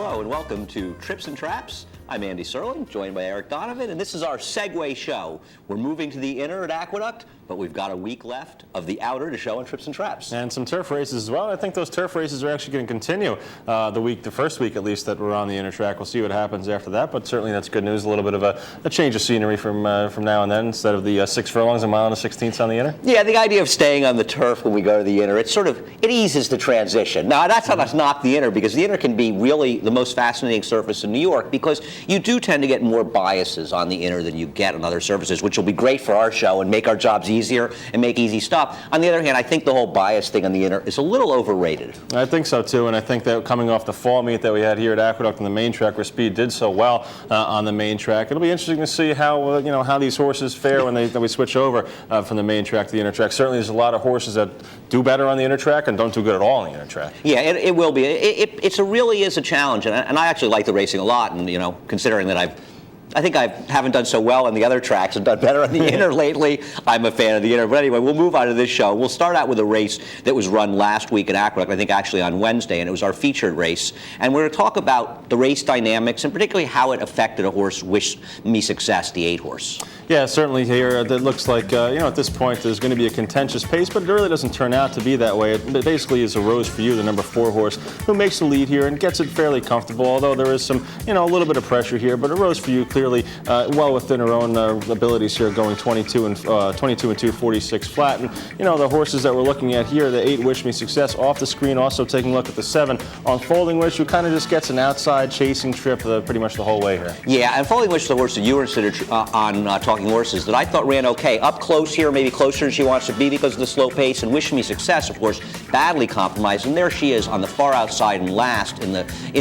Hello and welcome to Trips and Traps. I'm Andy Serling, joined by Eric Donovan, and this is our segue show. We're moving to the inner at Aqueduct, but we've got a week left of the outer to show on Trips and Traps. And some turf races as well. I think those turf races are actually going to continue the first week at least that we're on the inner track. We'll see what happens after that, but certainly that's good news. A little bit of a change of scenery from now and then instead of the 6 furlongs, a mile and a 16th on the inner. Yeah, the idea of staying on the turf when we go to the inner, it eases the transition. Now, that's not us knock the inner, because the inner can be really the most fascinating surface in New York, because you do tend to get more biases on the inner than you get on other surfaces, which will be great for our show and make our jobs easier and make easy stuff. On the other hand, I think the whole bias thing on the inner is a little overrated. I think so too, and I think that coming off the fall meet that we had here at Aqueduct on the main track, where Speed did so well on the main track, it'll be interesting to see how how these horses fare when we switch over from the main track to the inner track. Certainly, there's a lot of horses that do better on the inner track and don't do good at all on the inner track. Yeah, it will be. It really is a challenge, and I actually like the racing a lot. And considering that I think I haven't done so well on the other tracks and done better on the inner lately, I'm a fan of the inner. But anyway, we'll move on to this show. We'll start out with a race that was run last week at Aqueduct, I think actually on Wednesday, and it was our featured race. And we're going to talk about the race dynamics and particularly how it affected a horse, Wish Me Success, the 8-horse. Yeah, certainly here it looks like, at this point there's going to be a contentious pace, but it really doesn't turn out to be that way. It basically is a Rose for You, the number 4 horse, who makes the lead here and gets it fairly comfortable, although there is some, a little bit of pressure here, but a Rose for You clearly well within her own abilities here, going 22 and 2, 46 flat. And, the horses that we're looking at here, the 8 Wish Me Success off the screen, also taking a look at the 7 Unfolding Wish, who kind of just gets an outside chasing trip pretty much the whole way here. Yeah, Unfolding Wish is the horse that you were on Talking Horses that I thought ran okay. Up close here, maybe closer than she wants to be because of the slow pace, and Wish Me Success, of course, badly compromised. And there she is on the far outside and last in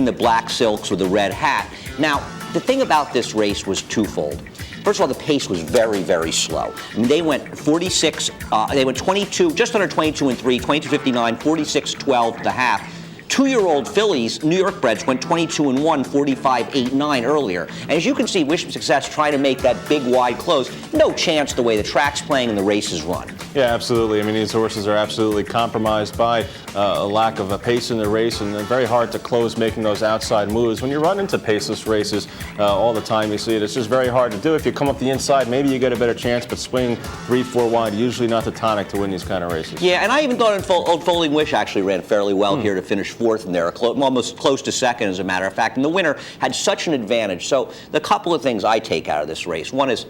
the black silks with the red hat. Now, the thing about this race was twofold. First of all, the pace was very, very slow. I mean, they went 46, they went 22, just under 22 and 3, 22.59, 46.12 the half. 2-year-old fillies, New York breds, went 22 and 1, 45.89 earlier. And as you can see, Wish Me Success trying to make that big wide close. No chance the way the track's playing and the race is run. Yeah, absolutely. I mean, these horses are absolutely compromised by a lack of a pace in the race, and they're very hard to close making those outside moves. When you run into paceless races all the time, you see it. It's just very hard to do. If you come up the inside, maybe you get a better chance, but swinging 3-4 wide, usually not the tonic to win these kind of races. Yeah, and I even thought Unfolding Wish actually ran fairly well here to finish 4th in there, almost close to 2nd, as a matter of fact. And the winner had such an advantage. So the couple of things I take out of this race, one is,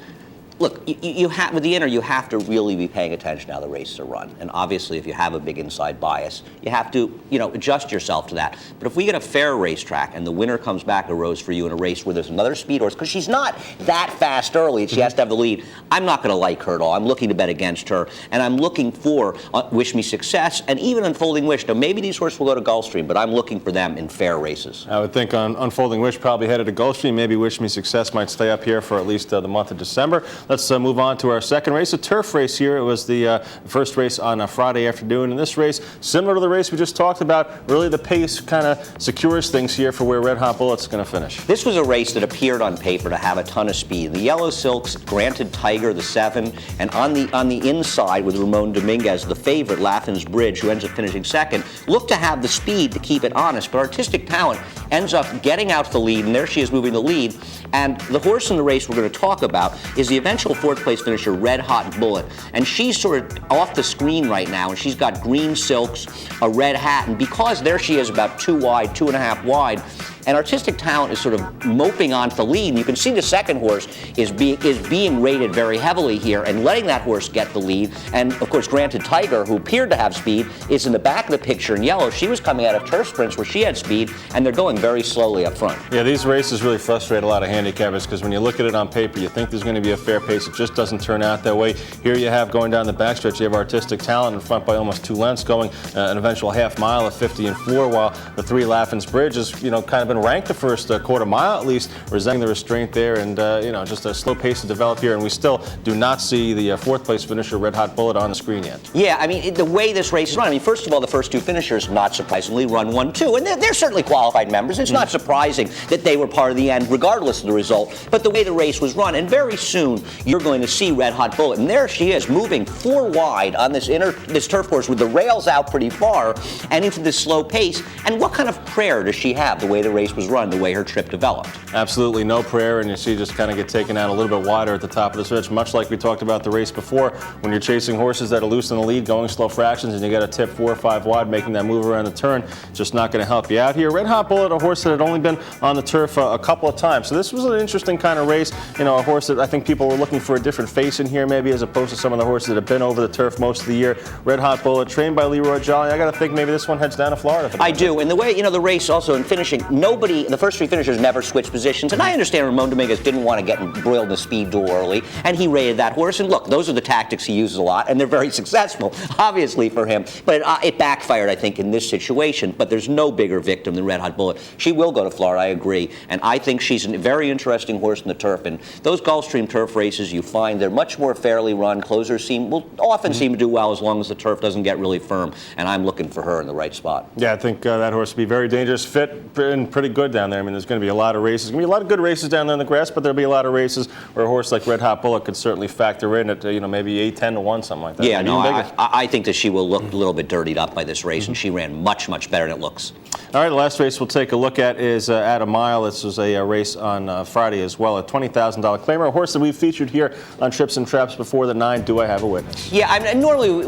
look, with the inner, you have to really be paying attention how the races are run. And obviously, if you have a big inside bias, you have to, adjust yourself to that. But if we get a fair racetrack and the winner comes back a Rose for You in a race where there's another speed horse, because she's not that fast early, she has to have the lead, I'm not going to like her at all. I'm looking to bet against her, and I'm looking for Wish Me Success and even Unfolding Wish. Now, maybe these horses will go to Gulfstream, but I'm looking for them in fair races. I would think Unfolding Wish probably headed to Gulfstream. Maybe Wish Me Success might stay up here for at least the month of December. Let's move on to our second race, a turf race here. It was the first race on a Friday afternoon. In this race, similar to the race we just talked about, really the pace kind of secures things here for where Red Hot Bullet's going to finish. This was a race that appeared on paper to have a ton of speed. The yellow silks, Granted Tiger, the 7, and on the inside with Ramon Dominguez, the favorite, Laffin's Bridge, who ends up finishing 2nd, looked to have the speed to keep it honest, but Artistic Talent ends up getting out the lead, and there she is moving the lead. And the horse in the race we're going to talk about is the eventual 4th place finisher, Red Hot Bullet. And she's sort of off the screen right now, and she's got green silks, a red hat, and because there she is about 2 wide, 2.5 wide, and Artistic Talent is sort of moping onto the lead. And you can see the 2nd horse is being rated very heavily here and letting that horse get the lead. And, of course, Granted Tiger, who appeared to have speed, is in the back of the picture in yellow. She was coming out of turf sprints where she had speed, and they're going very slowly up front. Yeah, these races really frustrate a lot of handicappers because when you look at it on paper, you think there's going to be a fair pace. It just doesn't turn out that way. Here you have, going down the backstretch, you have Artistic Talent in front by almost 2 lengths, going an eventual half mile of 50 and 4, while the 3 Laffin's Bridge has, kind of been ranked the first quarter mile at least, resenting the restraint there, and just a slow pace to develop here, and we still do not see the 4th place finisher, Red Hot Bullet, on the screen yet. Yeah, I mean, the way this race is run, first of all, the first 2 finishers, not surprisingly, run 1-2, and they're certainly qualified members. It's not surprising that they were part of the end, regardless of the result, but the way the race was run, and very soon you're going to see Red Hot Bullet, and there she is, moving 4 wide on this turf course with the rails out pretty far, and into this slow pace. And what kind of prayer does she have, the way the race race was run, the way her trip developed. Absolutely no prayer, and you see just kind of get taken out a little bit wider at the top of the switch, much like we talked about the race before. When you're chasing horses that are loose in the lead, going slow fractions, and you got a tip 4 or 5 wide, making that move around the turn, just not going to help you out here. Red Hot Bullet, a horse that had only been on the turf a couple of times, so this was an interesting kind of race. You know, a horse that I think people were looking for a different face in here, maybe, as opposed to some of the horses that have been over the turf most of the year. Red Hot Bullet, trained by Leroy Jolly. I got to think maybe this one heads down to Florida. I do, and the way, the race also in finishing, the first 3 finishers never switched positions, and I understand Ramon Dominguez didn't want to get embroiled in the speed duel early, and he rated that horse, and look, those are the tactics he uses a lot, and they're very successful, obviously, for him, but it backfired, I think, in this situation, but there's no bigger victim than Red Hot Bullet. She will go to Florida, I agree, and I think she's a very interesting horse in the turf, and those Gulfstream turf races, you find they're much more fairly run. Closers will often seem to do well as long as the turf doesn't get really firm, and I'm looking for her in the right spot. Yeah, I think that horse will be very dangerous, fit, and pretty good down there. I mean, there's going to be a lot of races. There's going to be a lot of good races down there in the grass, but there'll be a lot of races where a horse like Red Hot Bullet could certainly factor in at, maybe 8-10 to 1, something like that. Yeah, no, I think that she will look a little bit dirtied up by this race, and she ran much, much better than it looks. All right, the last race we'll take a look at is at a mile. This was a race on Friday as well, a $20,000 claimer, a horse that we've featured here on Trips and Traps before the 9. Do I have a witness? Yeah, normally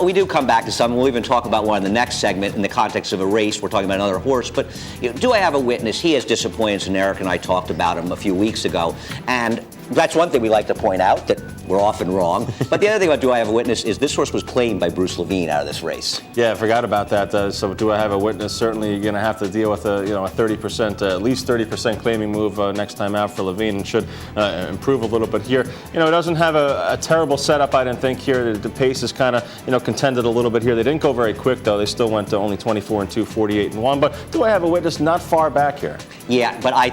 we do come back to some. We'll even talk about one in the next segment in the context of a race. We're talking about another horse, but do I have a witness? He has disappointed, and Eric and I talked about him a few weeks ago, and that's one thing we like to point out, that we're often wrong. But the other thing about Do I Have a Witness is this horse was claimed by Bruce Levine out of this race. Yeah, I forgot about that. So Do I Have a Witness? Certainly you're going to have to deal with a 30%, at least 30% claiming move next time out for Levine, and should improve a little bit here. It doesn't have a terrible setup, I didn't think here. The pace is kind of, contended a little bit here. They didn't go very quick, though. They still went to only 24-2, 48-1. But Do I Have a Witness? Not far back here. Yeah, but I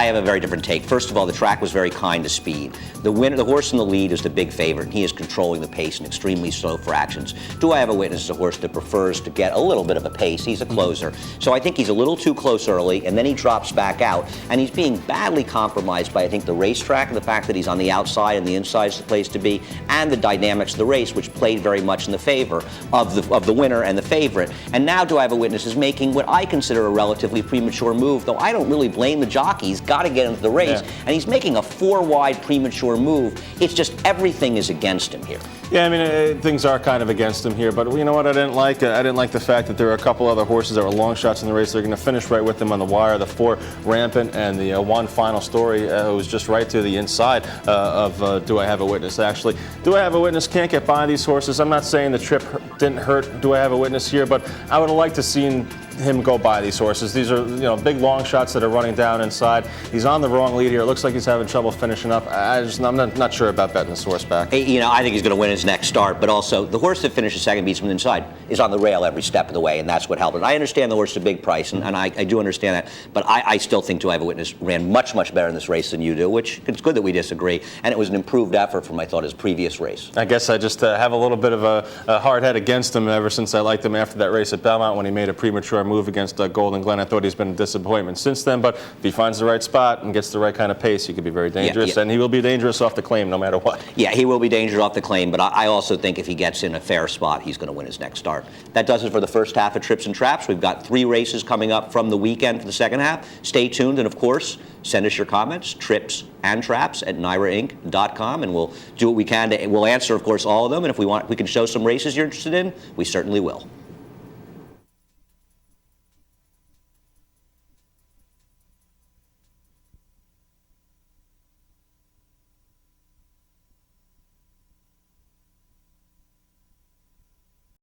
have a very different take. First of all, the track was very kind to speed. The horse in the lead is the big favorite, and he is controlling the pace in extremely slow fractions. Do I Have a Witness is a horse that prefers to get a little bit of a pace. He's a closer. So I think he's a little too close early, and then he drops back out, and he's being badly compromised by, I think, the racetrack and the fact that he's on the outside and the inside is the place to be, and the dynamics of the race, which played very much in the favor of the winner and the favorite. And now Do I Have a Witness is making what I consider a relatively premature move, though I don't really blame the jockey. He's got to get into the race, and he's making a 4-wide premature move. It's just everything is against him here. Yeah, I mean, things are kind of against him here, but you know what I didn't like? I didn't like the fact that there were a couple other horses that were long shots in the race. They're going to finish right with them on the wire. The 4 Rampant and the 1 Final Story was just right to the inside of Do I Have a Witness, actually. Do I Have a Witness can't get by these horses. I'm not saying the trip didn't hurt Do I Have a Witness here, but I would have liked to seen him go by these horses. These are big long shots that are running down inside. He's on the wrong lead here. It looks like he's having trouble finishing up. I'm not sure about betting this horse back. I think he's going to win his next start, but also the horse that finishes second, beats him inside, is on the rail every step of the way, and that's what helped it. I understand the horse is a big price, and I do understand that, but I still think Do I Have a Witness ran much, much better in this race than you do, which it's good that we disagree, and it was an improved effort from, I thought, his previous race. I guess I just have a little bit of a hard head against him ever since I liked him after that race at Belmont when he made a premature move against Golden Glen. I thought he's been a disappointment since then, but if he finds the right spot and gets the right kind of pace, he could be very dangerous, and he will be dangerous off the claim no matter what. Yeah, he will be dangerous off the claim, but I also think if he gets in a fair spot, he's going to win his next start. That does it for the first half of Trips and Traps. We've got 3 races coming up from the weekend for the second half. Stay tuned, and of course, send us your comments, trips and traps at NYRAinc.com, and we'll do what we can we'll answer, of course, all of them, and if we can show some races you're interested in, we certainly will.